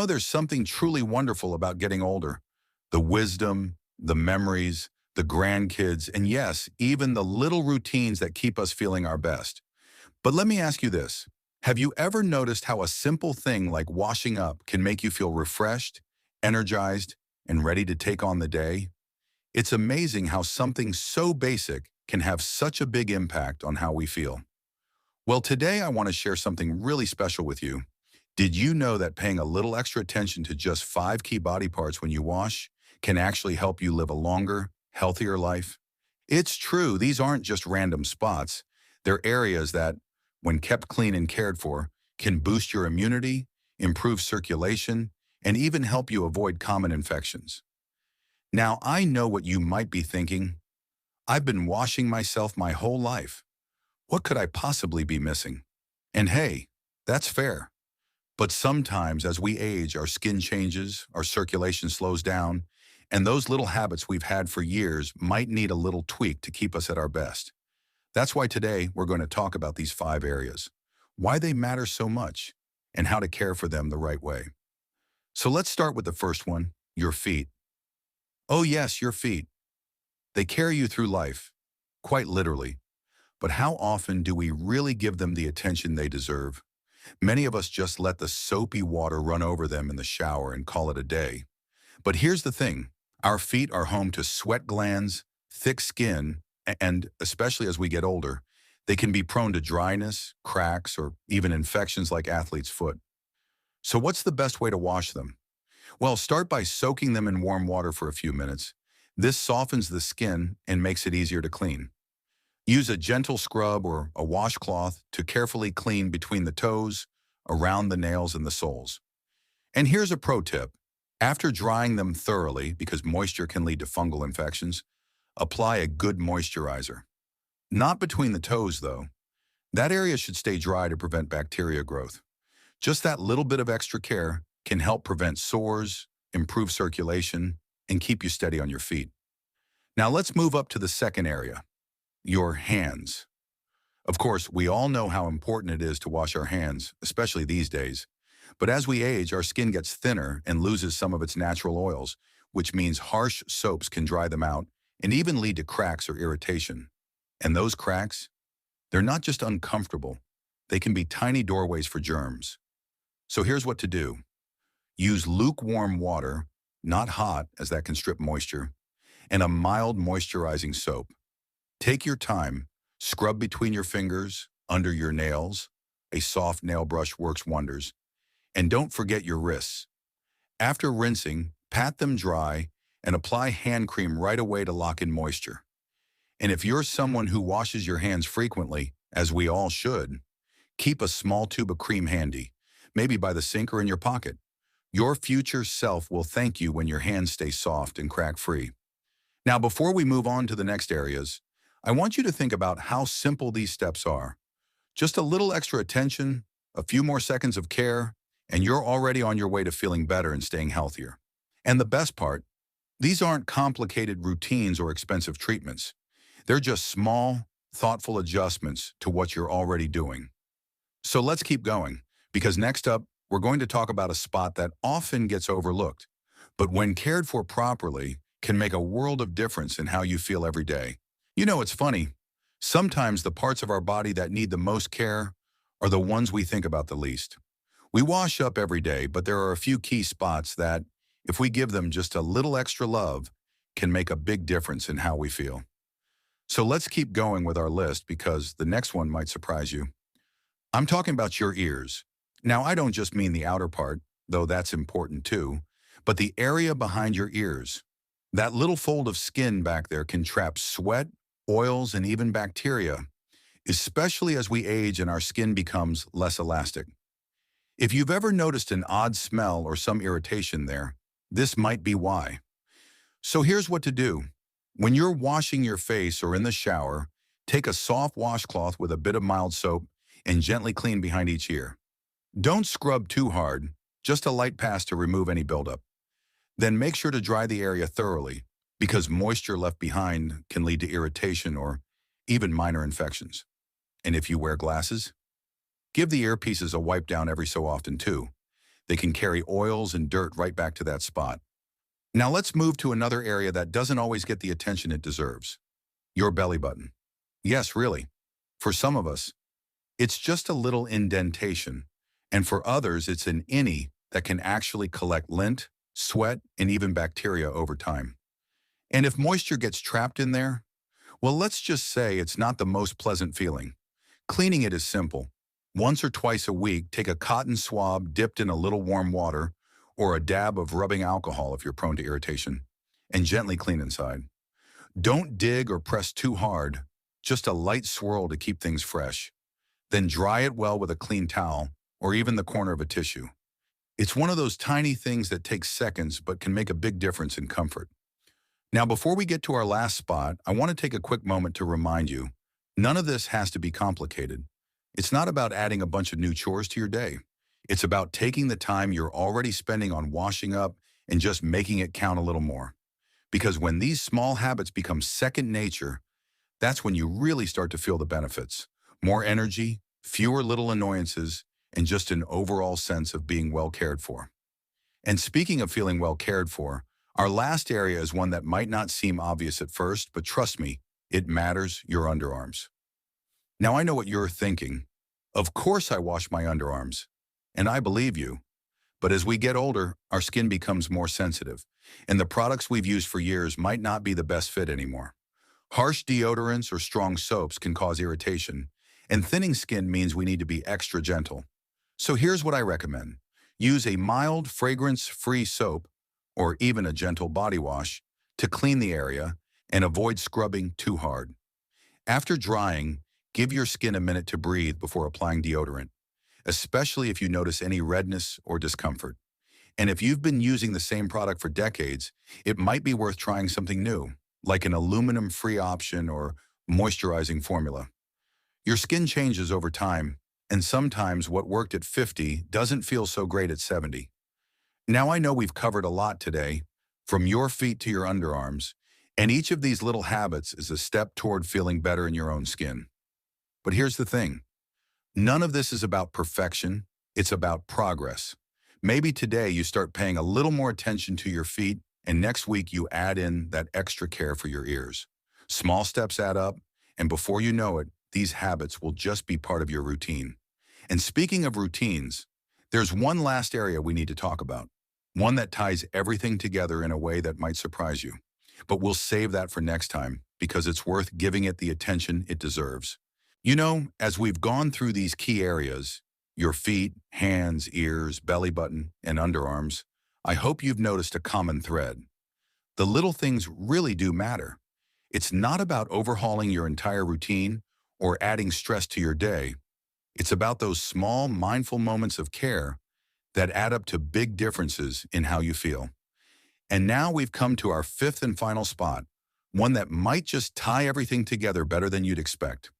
There's something truly wonderful about getting older. The wisdom, the memories, the grandkids, and yes, even the little routines that keep us feeling our best. But let me ask you this. Have you ever noticed how a simple thing like washing up can make you feel refreshed, energized, and ready to take on the day? It's amazing how something so basic can have such a big impact on how we feel. Well, today I want to share something really special with you. Did you know that paying a little extra attention to just 5 key body parts when you wash can actually help you live a longer, healthier life? It's true, these aren't just random spots. They're areas that, when kept clean and cared for, can boost your immunity, improve circulation, and even help you avoid common infections. Now, I know what you might be thinking. I've been washing myself my whole life. What could I possibly be missing? And hey, that's fair. But sometimes as we age, our skin changes, our circulation slows down, and those little habits we've had for years might need a little tweak to keep us at our best. That's why today we're going to talk about these 5 areas, why they matter so much, and how to care for them the right way. So let's start with the first one, your feet. Oh yes, your feet. They carry you through life, quite literally. But how often do we really give them the attention they deserve? Many of us just let the soapy water run over them in the shower and call it a day. But here's the thing. Our feet are home to sweat glands, thick skin, and especially as we get older, they can be prone to dryness, cracks, or even infections like athlete's foot. So what's the best way to wash them? Well, start by soaking them in warm water for a few minutes. This softens the skin and makes it easier to clean. Use a gentle scrub or a washcloth to carefully clean between the toes, around the nails and the soles. And here's a pro tip. After drying them thoroughly, because moisture can lead to fungal infections, apply a good moisturizer. Not between the toes, though. That area should stay dry to prevent bacteria growth. Just that little bit of extra care can help prevent sores, improve circulation, and keep you steady on your feet. Now let's move up to the second area, your hands. Of course, we all know how important it is to wash our hands, especially these days. But as we age, our skin gets thinner and loses some of its natural oils, which means harsh soaps can dry them out and even lead to cracks or irritation. And those cracks, they're not just uncomfortable, they can be tiny doorways for germs. So here's what to do. Use lukewarm water, not hot as that can strip moisture, and a mild moisturizing soap. Take your time, scrub between your fingers, under your nails. A soft nail brush works wonders. And don't forget your wrists. After rinsing, pat them dry and apply hand cream right away to lock in moisture. And if you're someone who washes your hands frequently, as we all should, keep a small tube of cream handy, maybe by the sink or in your pocket. Your future self will thank you when your hands stay soft and crack-free. Now, before we move on to the next areas, I want you to think about how simple these steps are. Just a little extra attention, a few more seconds of care, and you're already on your way to feeling better and staying healthier. And the best part, these aren't complicated routines or expensive treatments. They're just small, thoughtful adjustments to what you're already doing. So let's keep going, because next up, we're going to talk about a spot that often gets overlooked, but when cared for properly, can make a world of difference in how you feel every day. It's funny. Sometimes the parts of our body that need the most care are the ones we think about the least. We wash up every day, but there are a few key spots that, if we give them just a little extra love, can make a big difference in how we feel. So let's keep going with our list because the next one might surprise you. I'm talking about your ears. Now, I don't just mean the outer part, though that's important too, but the area behind your ears. That little fold of skin back there can trap sweat, oils, and even bacteria, especially as we age and our skin becomes less elastic. If you've ever noticed an odd smell or some irritation there, this might be why. So here's what to do. When you're washing your face or in the shower, take a soft washcloth with a bit of mild soap and gently clean behind each ear. Don't scrub too hard, just a light pass to remove any buildup. Then make sure to dry the area thoroughly, because moisture left behind can lead to irritation or even minor infections. And if you wear glasses, give the earpieces a wipe down every so often too. They can carry oils and dirt right back to that spot. Now let's move to another area that doesn't always get the attention it deserves. Your belly button. Yes, really. For some of us, it's just a little indentation, and for others, it's an innie that can actually collect lint, sweat, and even bacteria over time. And if moisture gets trapped in there, well, let's just say it's not the most pleasant feeling. Cleaning it is simple. Once or twice a week, take a cotton swab dipped in a little warm water or a dab of rubbing alcohol if you're prone to irritation, and gently clean inside. Don't dig or press too hard, just a light swirl to keep things fresh. Then dry it well with a clean towel or even the corner of a tissue. It's one of those tiny things that takes seconds but can make a big difference in comfort. Now, before we get to our last spot, I want to take a quick moment to remind you, none of this has to be complicated. It's not about adding a bunch of new chores to your day. It's about taking the time you're already spending on washing up and just making it count a little more. Because when these small habits become second nature, that's when you really start to feel the benefits. More energy, fewer little annoyances, and just an overall sense of being well cared for. And speaking of feeling well cared for, our last area is one that might not seem obvious at first, but trust me, it matters: your underarms. Now I know what you're thinking. Of course I wash my underarms. And I believe you. But as we get older, our skin becomes more sensitive, and the products we've used for years might not be the best fit anymore. Harsh deodorants or strong soaps can cause irritation, and thinning skin means we need to be extra gentle. So here's what I recommend. Use a mild, fragrance-free soap or even a gentle body wash to clean the area and avoid scrubbing too hard. After drying, give your skin a minute to breathe before applying deodorant, especially if you notice any redness or discomfort. And if you've been using the same product for decades, it might be worth trying something new, like an aluminum-free option or moisturizing formula. Your skin changes over time, and sometimes what worked at 50 doesn't feel so great at 70. Now I know we've covered a lot today, from your feet to your underarms, and each of these little habits is a step toward feeling better in your own skin. But here's the thing. None of this is about perfection, it's about progress. Maybe today you start paying a little more attention to your feet, and next week you add in that extra care for your ears. Small steps add up, and before you know it, these habits will just be part of your routine. And speaking of routines, there's one last area we need to talk about, one that ties everything together in a way that might surprise you. But we'll save that for next time because it's worth giving it the attention it deserves. You know, as we've gone through these key areas, your feet, hands, ears, belly button, and underarms, I hope you've noticed a common thread. The little things really do matter. It's not about overhauling your entire routine or adding stress to your day. It's about those small, mindful moments of care that add up to big differences in how you feel. And now we've come to our fifth and final spot, one that might just tie everything together better than you'd expect.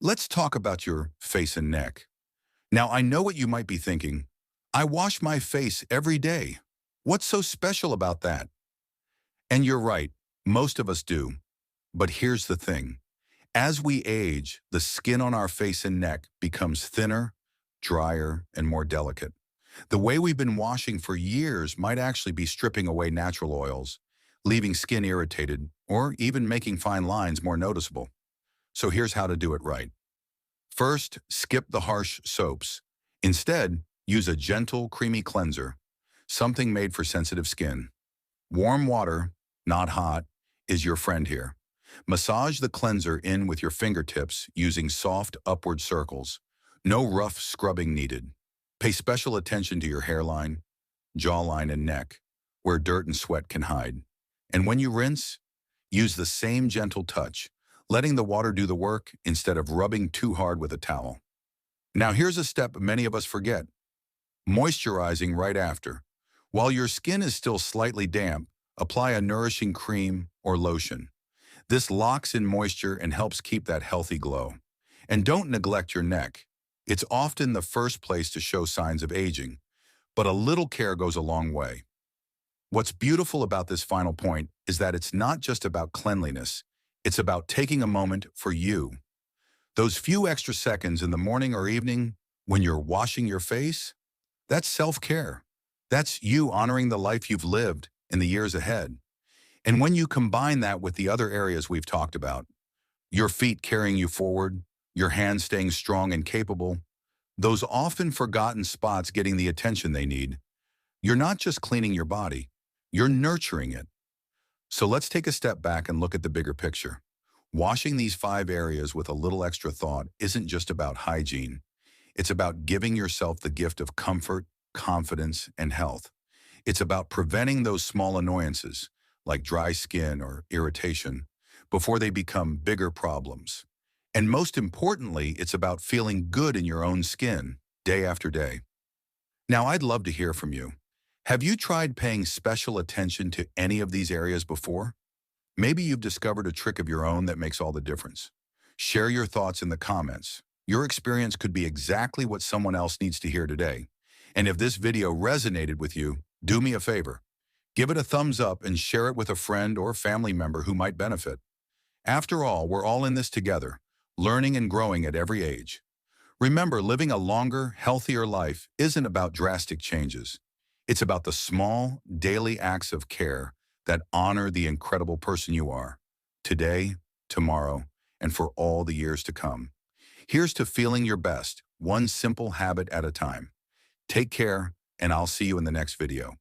Let's talk about your face and neck. Now, I know what you might be thinking. I wash my face every day. What's so special about that? And you're right, most of us do. But here's the thing. As we age, the skin on our face and neck becomes thinner, drier, and more delicate. The way we've been washing for years might actually be stripping away natural oils, leaving skin irritated, or even making fine lines more noticeable. So here's how to do it right. First, skip the harsh soaps. Instead, use a gentle, creamy cleanser, something made for sensitive skin. Warm water, not hot, is your friend here. Massage the cleanser in with your fingertips using soft upward circles. No rough scrubbing needed. Pay special attention to your hairline, jawline, and neck, where dirt and sweat can hide. And when you rinse, use the same gentle touch, letting the water do the work instead of rubbing too hard with a towel. Now here's a step many of us forget. Moisturizing right after. While your skin is still slightly damp, apply a nourishing cream or lotion. This locks in moisture and helps keep that healthy glow. And don't neglect your neck. It's often the first place to show signs of aging, but a little care goes a long way. What's beautiful about this final point is that it's not just about cleanliness, it's about taking a moment for you. Those few extra seconds in the morning or evening when you're washing your face, That's self-care. That's you honoring the life you've lived in the years ahead. And when you combine that with the other areas we've talked about, your feet carrying you forward, your hands staying strong and capable, those often forgotten spots getting the attention they need, you're not just cleaning your body, you're nurturing it. So let's take a step back and look at the bigger picture. Washing these 5 areas with a little extra thought isn't just about hygiene. It's about giving yourself the gift of comfort, confidence, and health. It's about preventing those small annoyances, like dry skin or irritation, before they become bigger problems. And most importantly, it's about feeling good in your own skin, day after day. Now, I'd love to hear from you. Have you tried paying special attention to any of these areas before? Maybe you've discovered a trick of your own that makes all the difference. Share your thoughts in the comments. Your experience could be exactly what someone else needs to hear today. And if this video resonated with you, do me a favor. Give it a thumbs up and share it with a friend or family member who might benefit. After all, we're all in this together, learning and growing at every age. Remember, living a longer, healthier life isn't about drastic changes. It's about the small, daily acts of care that honor the incredible person you are, today, tomorrow, and for all the years to come. Here's to feeling your best, one simple habit at a time. Take care, and I'll see you in the next video.